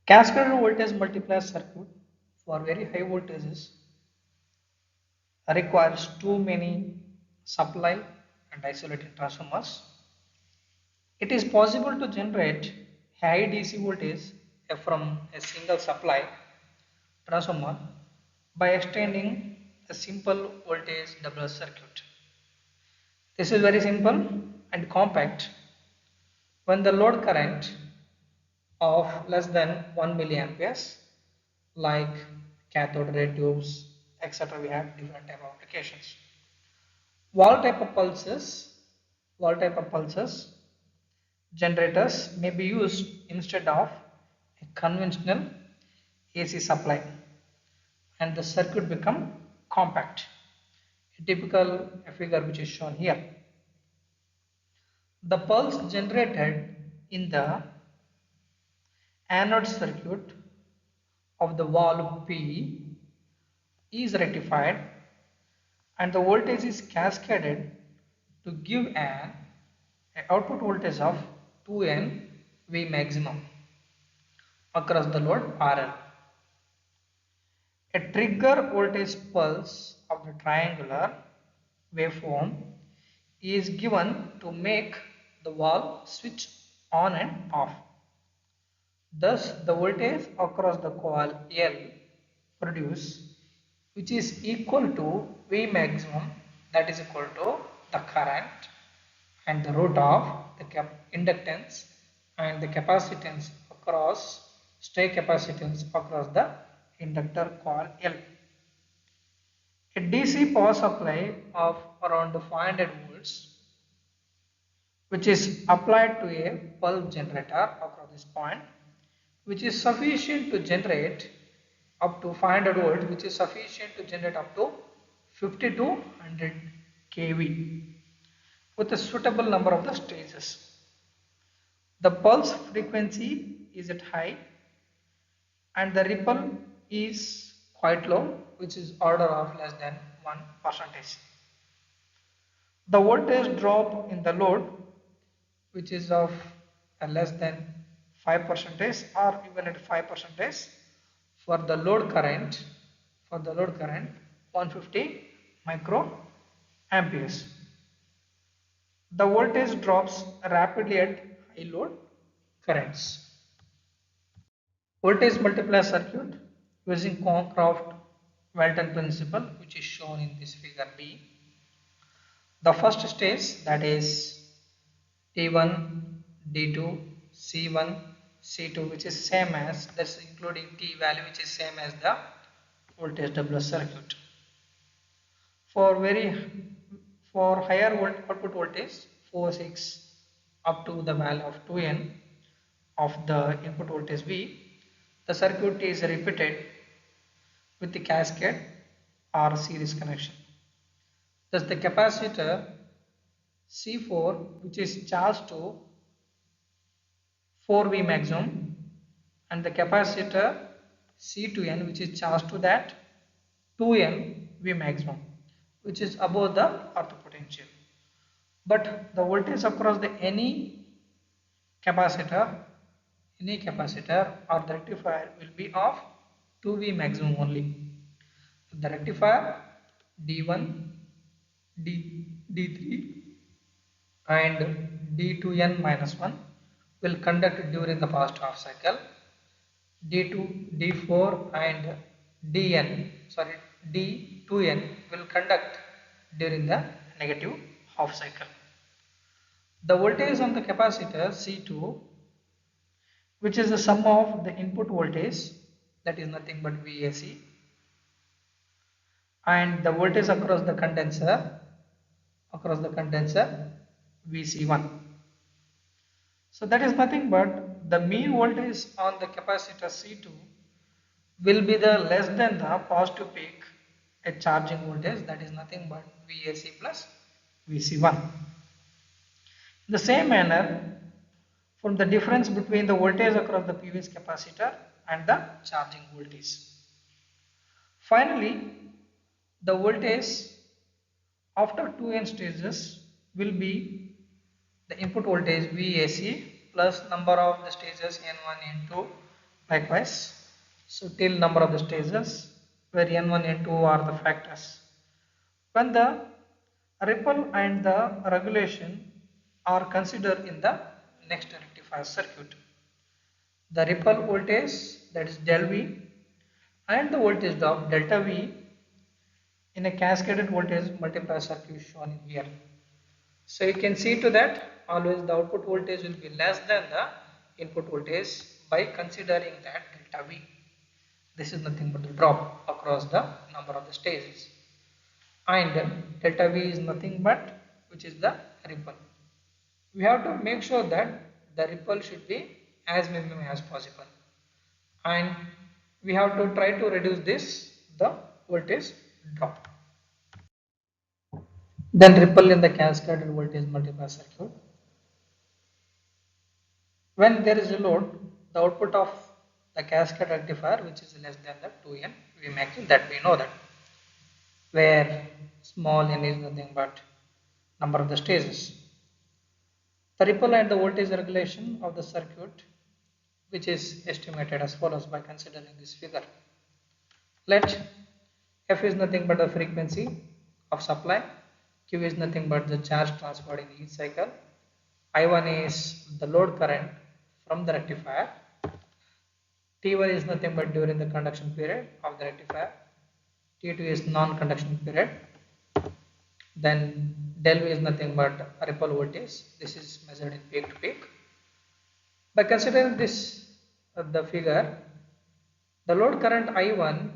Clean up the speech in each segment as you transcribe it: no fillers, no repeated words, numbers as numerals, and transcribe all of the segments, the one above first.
Cascade voltage multiplier circuit for very high voltages requires too many supply and isolated transformers. It is possible to generate high DC voltage from a single supply transformer by extending a simple voltage double circuit. This is very simple and compact. When the load current of less than 1 milliamperes, like cathode ray tubes, etc., we have different type of applications. Wall type of pulses generators may be used instead of a conventional AC supply, and the circuit become compact. A typical figure which is shown here. The pulse generated in the anode circuit of the valve P is rectified and the voltage is cascaded to give an output voltage of 2N V maximum across the load RL. A trigger voltage pulse of the triangular waveform is given to make the valve switch on and off. Thus, the voltage across the coil L produced, which is equal to V maximum, that is equal to the current and the root of the inductance and the capacitance across stay capacitance across the inductor coil L. A DC power supply of around 500 volts, which is applied to a pulse generator across this point, which is sufficient to generate up to 500 volts, which is sufficient to generate up to 50 to 100 kV with a suitable number of the stages. The pulse frequency is at high and the ripple is quite low, which is order of less than 1%. The voltage drop in the load, which is of less than 5% or even at 5% for the load current 150 microamperes. The voltage drops rapidly at high load currents. Voltage multiplier circuit using Cockcroft-Walton principle, which is shown in this figure B. The first stage, that is T1, D2, C1, C2, which is same as, that's including T value, which is same as the voltage double circuit. For higher output voltage 4, 6 up to the value of 2N of the input voltage V, the circuit is repeated with the cascade or series connection. Thus the capacitor C4, which is charged to 4V maximum, and the capacitor C2N, which is charged to that 2N V maximum, which is above the earth potential. But the voltage across the any capacitor or the rectifier will be of 2V maximum only. The rectifier D1, D3 and D2N minus 1 will conduct during the first half cycle. D2, D4 and D2N will conduct during the negative half cycle. The voltage on the capacitor C2, which is the sum of the input voltage, that is nothing but VAC, and the voltage across the condenser VC1. So that is nothing but the mean voltage on the capacitor C2 will be the less than the positive peak at charging voltage, that is nothing but VAC plus VC1. In the same manner, from the difference between the voltage across the previous capacitor and the charging voltage. Finally, the voltage after 2N stages will be the input voltage VAC plus number of the stages N1, N2 Likewise, so till number of the stages where n1, n2 are the factors. When the ripple and the regulation are considered in the next rectifier circuit, the ripple voltage, that is del V, and the voltage drop delta V in a cascaded voltage multiplier circuit shown in here. So you can see to that always the output voltage will be less than the input voltage by considering that delta V. This is nothing but the drop across the number of the stages, and delta V is nothing but which is the ripple. We have to make sure that the ripple should be as minimum as possible, and we have to try to reduce this the voltage drop. Then ripple in the cascaded voltage multiplier circuit. When there is a load, the output of the cascade rectifier which is less than the 2n Vmax, that we know that, where small n is nothing but number of the stages. The ripple and the voltage regulation of the circuit, which is estimated as follows by considering this figure. Let F is nothing but the frequency of supply, Q is nothing but the charge transferred in each cycle, I1 is the load current from the rectifier, T1 is nothing but during the conduction period of the rectifier, T2 is non-conduction period, then del V is nothing but ripple voltage. This is measured in peak to peak. By considering this the figure, the load current I1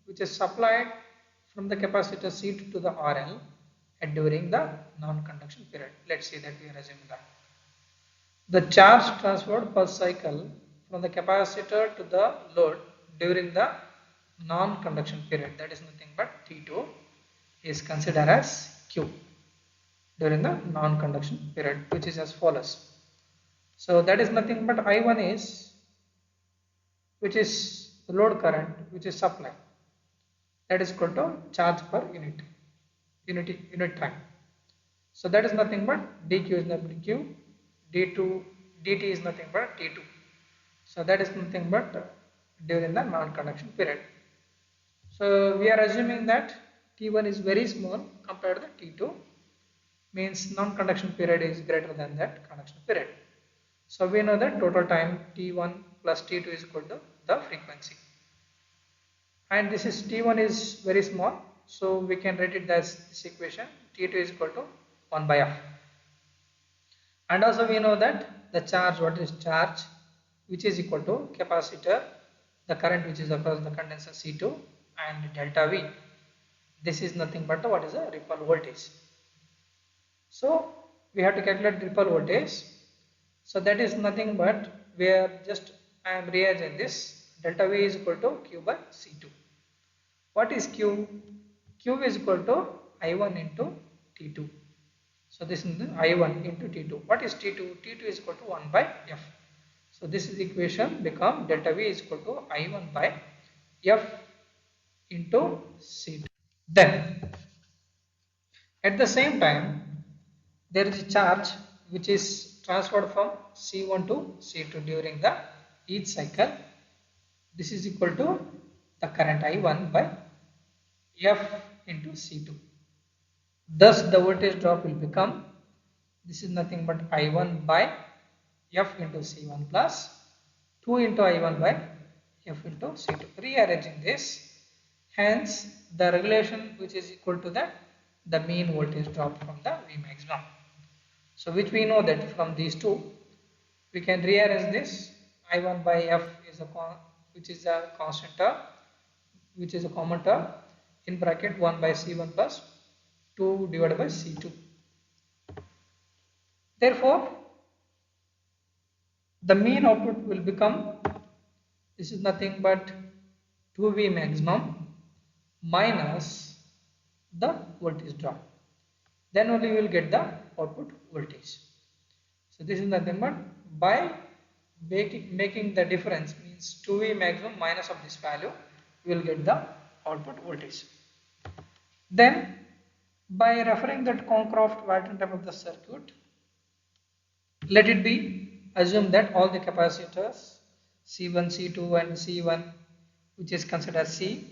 which is supplied from the capacitor C2 to the RL and during the non-conduction period. Let's see that we are assuming that. The charge transferred per cycle from the capacitor to the load during the non-conduction period, that is nothing but T2, is considered as Q during the non-conduction period, which is as follows. So that is nothing but I1 is, which is the load current which is supplied, that is equal to charge per unit time. So that is nothing but dq is nothing but q, dt is nothing but t2. So that is nothing but during the non-conduction period. So we are assuming that t1 is very small compared to the t2, means non-conduction period is greater than that conduction period. So we know that total time t1 plus t2 is equal to the frequency, and this is t1 is very small, so we can write it as this equation, t2 is equal to 1 by f. And also we know that the charge, what is charge, which is equal to capacitor, the current which is across the condenser C2, and delta V. This is nothing but what is a ripple voltage. So we have to calculate ripple voltage. So that is nothing but we are just, I am rearranging this, delta V is equal to Q by C2. What is Q? Q is equal to I1 into T2. So this is I1 into T2. What is T2? T2 is equal to 1 by F. So this is equation become delta V is equal to I1 by F into C2. Then at the same time there is a charge which is transferred from C1 to C2 during the each cycle. This is equal to the current I1 by F into C2. Thus the voltage drop will become, this is nothing but I1 by F into C1 plus 2 into I1 by F into C2. Rearranging this, hence the regulation which is equal to the mean voltage drop from the V maximum. So which we know that from these two we can rearrange this. I1 by F is which is a constant term, which is a common term, in bracket 1 by C1 plus 2 divided by C2. Therefore the mean output will become, this is nothing but 2V maximum minus the voltage drop. Then only you will get the output voltage. So this is nothing but by making the difference, means 2V maximum minus of this value, you will get the output voltage. Then by referring that Concroft-Walton type of the circuit, let it be assumed that all the capacitors C1, C2 and C1, which is considered C,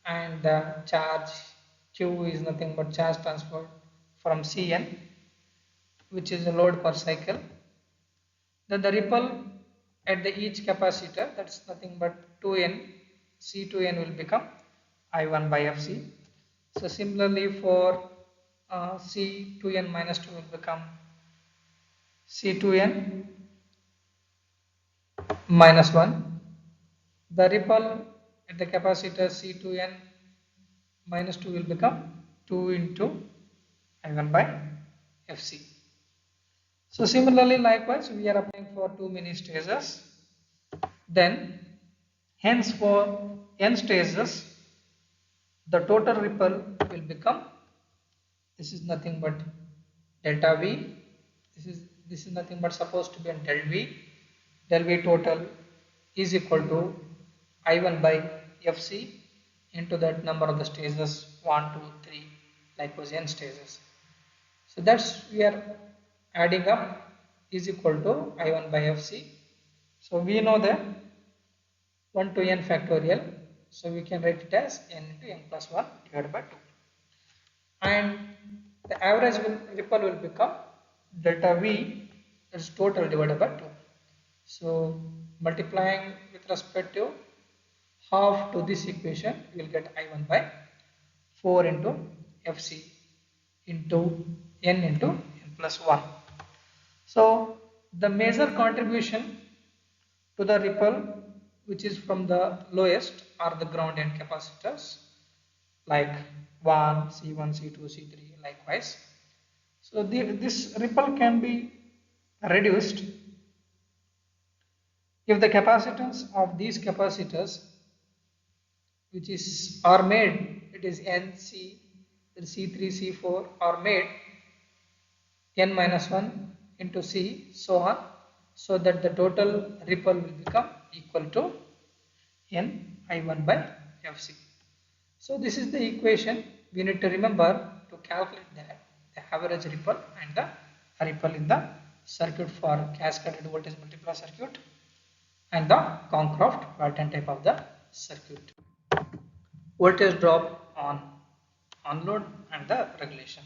and the charge Q is nothing but charge transfer from Cn, which is a load per cycle. Then the ripple at the each capacitor, that's nothing but 2n, C2n will become I1 by Fc. So similarly for C2n minus 2 will become C2n minus 1. The ripple at the capacitor C2n minus 2 will become 2 into I1 by Fc. So similarly, likewise, we are applying for 2 mini stages. Then, hence for n stages, the total ripple will become, this is nothing but delta V. This is nothing but supposed to be a del V. Del V total is equal to I1 by Fc into that number of the stages 1, 2, 3, likewise n stages. So that's we are adding up is equal to I1 by Fc. So we know that 1 to n factorial. So we can write it as n into n plus 1 divided by 2. And the average ripple will become delta V, that's total divided by 2. So multiplying with respect to half to this equation, you will get I1 by 4 into Fc into n into n plus 1. So the major contribution to the ripple, which is from the lowest, are the ground end capacitors like 1, C1, C2, C3, likewise. So this ripple can be reduced if the capacitance of these capacitors, which is are made, it is NC, C3, C4 are made n minus 1 into C, so on, so that the total ripple will become equal to n I1 by Fc. So this is the equation we need to remember to calculate that the average ripple and the ripple in the circuit for cascaded voltage multiplier circuit and the Concroft-Walton type of the circuit. Voltage drop on load and the regulation.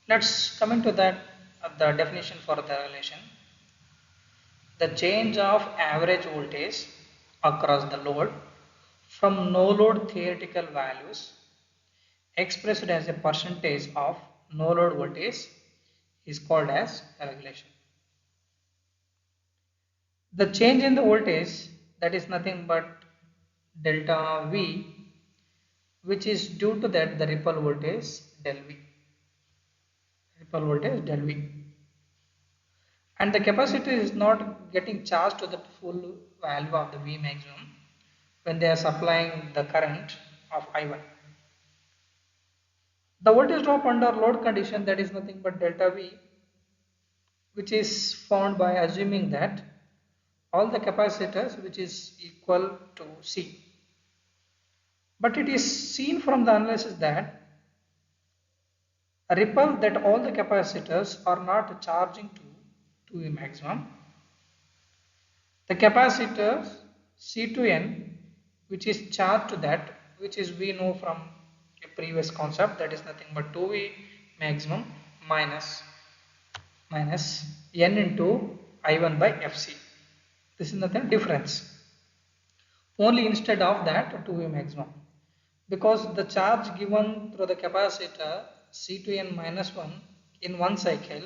Let's come into that the definition for the regulation. The change of average voltage across the load from no load theoretical values expressed as a percentage of no load voltage is called as regulation. The change in the voltage, that is nothing but delta V, which is due to that the ripple voltage del V. Ripple voltage del V. And the capacitor is not getting charged to the full value of the V maximum when they are supplying the current of I1. The voltage drop under load condition, that is nothing but delta V, which is found by assuming that all the capacitors which is equal to C. But it is seen from the analysis that a ripple that all the capacitors are not charging to a maximum. The capacitors C2n, which is charged to that, which is we know from a previous concept, that is nothing but 2V maximum minus n into I1 by Fc. This is nothing difference. Only instead of that 2V maximum. Because the charge given through the capacitor C2n minus 1 in one cycle,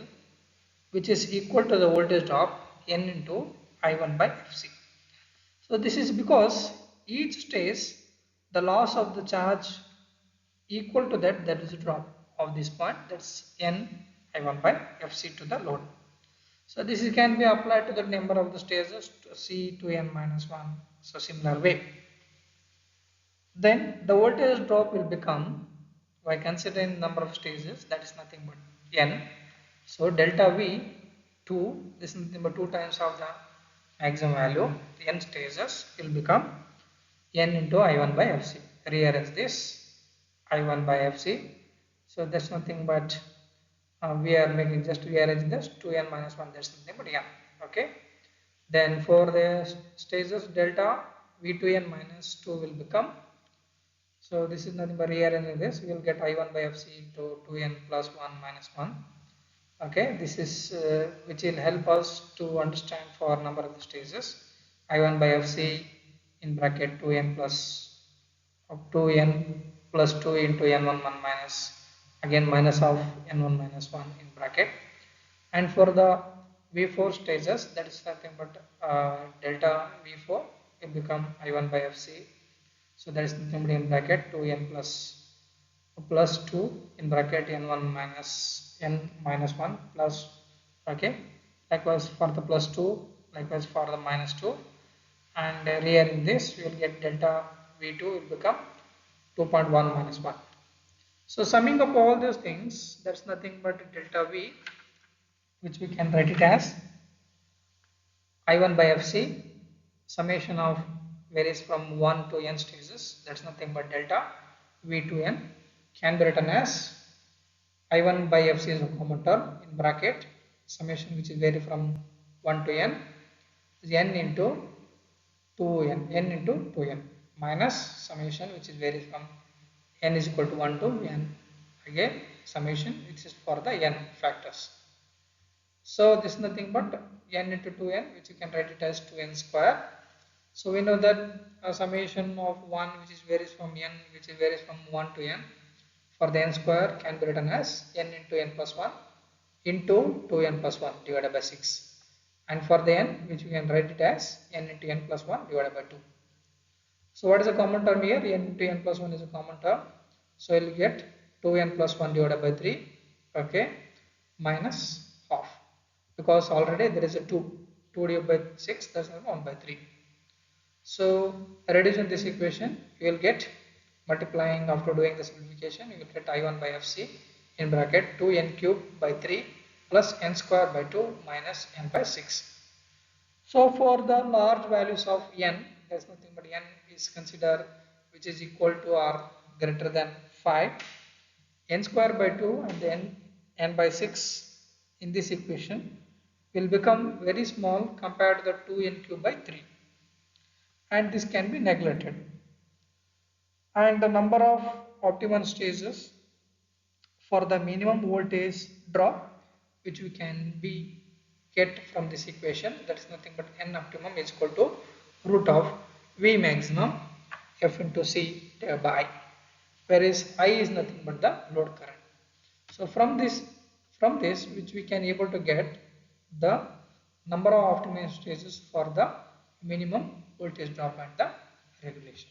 which is equal to the voltage drop n into I1 by Fc. So this is because each stage the loss of the charge equal to that is a drop of this point, that's n I1 by Fc to the load. So this can be applied to the number of the stages to C2n minus 1. So similar way. Then the voltage drop will become, by considering number of stages, that is nothing but n. So delta V 2, this is nothing but 2 times of the maximum value, n stages will become n into I1 by Fc. Rearrange this I1 by Fc. So that's nothing but we are making just rearrange this 2n minus 1, that's nothing but n. Okay. Then for the stages delta, V2n minus 2 will become, so this is nothing but rearranging this, we will get I1 by Fc into 2n plus 1 minus 1. Okay, this is which will help us to understand for number of the stages. I1 by Fc in bracket 2n plus of 2n plus 2 into n11 minus again minus of n1 minus 1 in bracket. And for the V4 stages, that is nothing but delta V4 will become I1 by Fc. So that is nothing but in bracket 2n plus 2 in bracket n1 minus n minus 1 plus, okay, likewise for the plus 2, likewise for the minus 2, and here in this we will get delta V2 will become 2.1 minus 1. So summing up all those things, that's nothing but delta V, which we can write it as I1 by Fc, summation of varies from 1 to n stages, that's nothing but delta V to n, can be written as I1 by Fc is a common term in bracket, summation which is vary from 1 to n is n into 2n, n into 2n minus summation which is varies from n is equal to 1 to n, again summation which is for the n factors. So this is nothing but n into 2n, which you can write it as 2n square. So we know that a summation of 1 which is varies from n, which is varies from 1 to n, for the n square can be written as n into n plus 1 into 2n plus 1 divided by 6. And for the n, which we can write it as n into n plus 1 divided by 2. So what is a common term here? N into n plus 1 is a common term. So we will get 2n plus 1 divided by 3, okay, minus half. Because already there is a 2 divided by 6, that's 1 by 3. So reducing this equation, you will get, multiplying after doing the simplification, you will get I1 by Fc in bracket 2n cube by 3 plus n square by 2 minus n by 6. So for the large values of n, there is nothing but n is considered which is equal to or greater than 5, n square by 2 and then n by 6 in this equation will become very small compared to the 2n cube by 3, and this can be neglected. And the number of optimum stages for the minimum voltage drop which we can be get from this equation, that is nothing but n optimum is equal to root of V maximum F into C by I, whereas I is nothing but the load current. So from this which we can able to get the number of optimum stages for the minimum voltage drop and the regulation.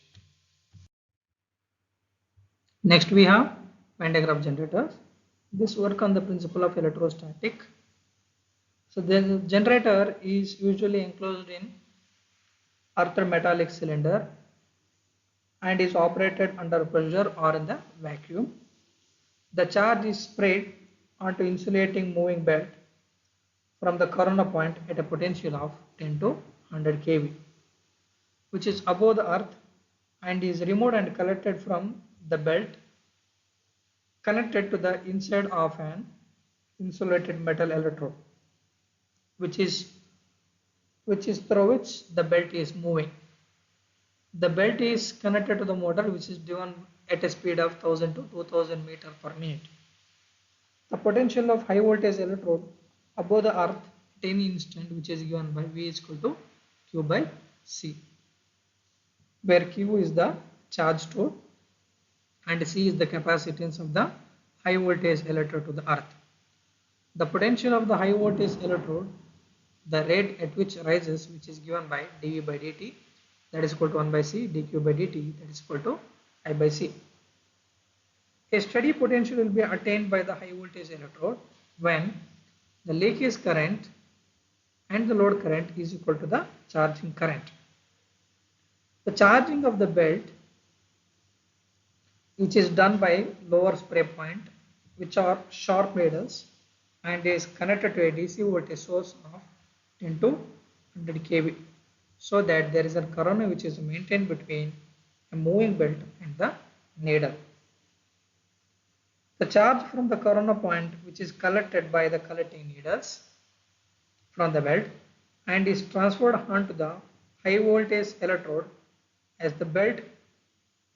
Next we have Venn diagram generators. This work on the principle of electrostatic. So the generator is usually enclosed in earthen metallic cylinder and is operated under pressure or in the vacuum. The charge is spread onto insulating moving belt from the corona point at a potential of 10 to 100 kV, which is above the earth, and is removed and collected from the belt connected to the inside of an insulated metal electrode, which is through which the belt is moving. The belt is connected to the motor, which is driven at a speed of 1000 to 2000 meter per minute. The potential of high voltage electrode above the earth at any instant, which is given by V is equal to Q by C, where Q is the charge stored and C is the capacitance of the high voltage electrode to the earth. The potential of the high voltage electrode, the rate at which rises, which is given by dV by dt, that is equal to 1 by C, dQ by dt, that is equal to I by C. A steady potential will be attained by the high voltage electrode when the leakage current and the load current is equal to the charging current. The charging of the belt, which is done by lower spray point, which are sharp needles, and is connected to a DC voltage source of 10 to 100 kV, so that there is a corona which is maintained between a moving belt and the needle. The charge from the corona point, which is collected by the collecting needles from the belt and is transferred onto the high voltage electrode as the belt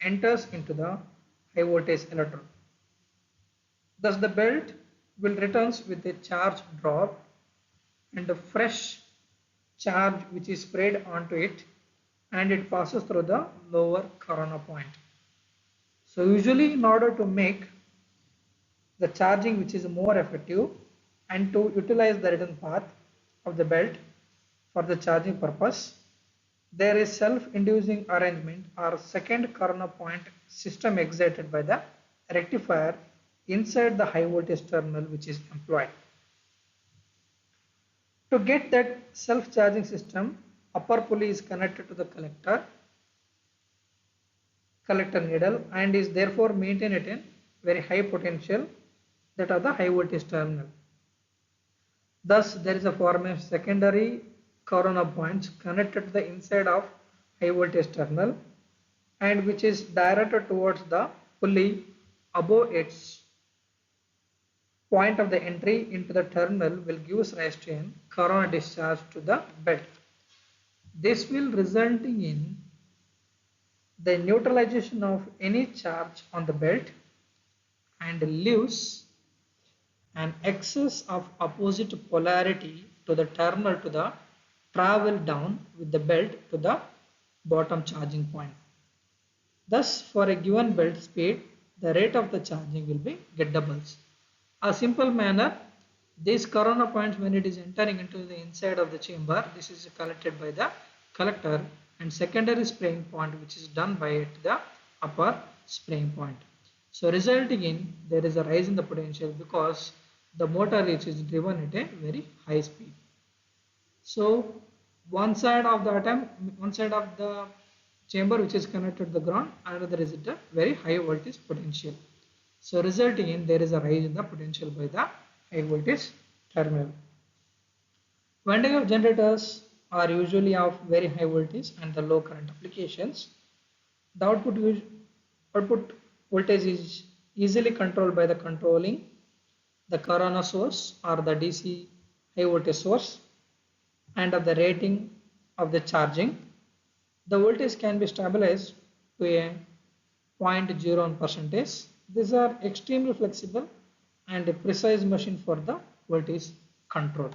enters into the high voltage electrode. Thus the belt will returns with a charge drop and a fresh charge which is sprayed onto it, and it passes through the lower corona point. So usually in order to make the charging which is more effective and to utilize the return path of the belt for the charging purpose, there is self-inducing arrangement or second corona point system excited by the rectifier inside the high voltage terminal which is employed. To get that self-charging system, upper pulley is connected to the collector needle and is therefore maintained at a very high potential, that are the high voltage terminal. Thus there is a formation of secondary corona points connected to the inside of high voltage terminal and which is directed towards the pulley above its point of the entry into the terminal will give rise to a corona discharge to the belt. This will resulting in the neutralization of any charge on the belt and leaves an excess of opposite polarity to the terminal to the travel down with the belt to the bottom charging point. Thus for a given belt speed, the rate of the charging will be get doubles. A simple manner, these corona points when it is entering into the inside of the chamber, this is collected by the collector, and secondary spraying point which is done by the upper spraying point. So resulting in there is a rise in the potential because the motor which is driven at a very high speed. So one side of the chamber which is connected to the ground, another is at a very high voltage potential. So resulting in there is a rise in the potential by the high voltage terminal. Winding of generators are usually of very high voltage and the low current applications. The output voltage is easily controlled by the controlling the corona source or the DC high voltage source and of the rating of the charging. The voltage can be stabilized to a 0.01%. These are extremely flexible and a precise machine for the voltage control.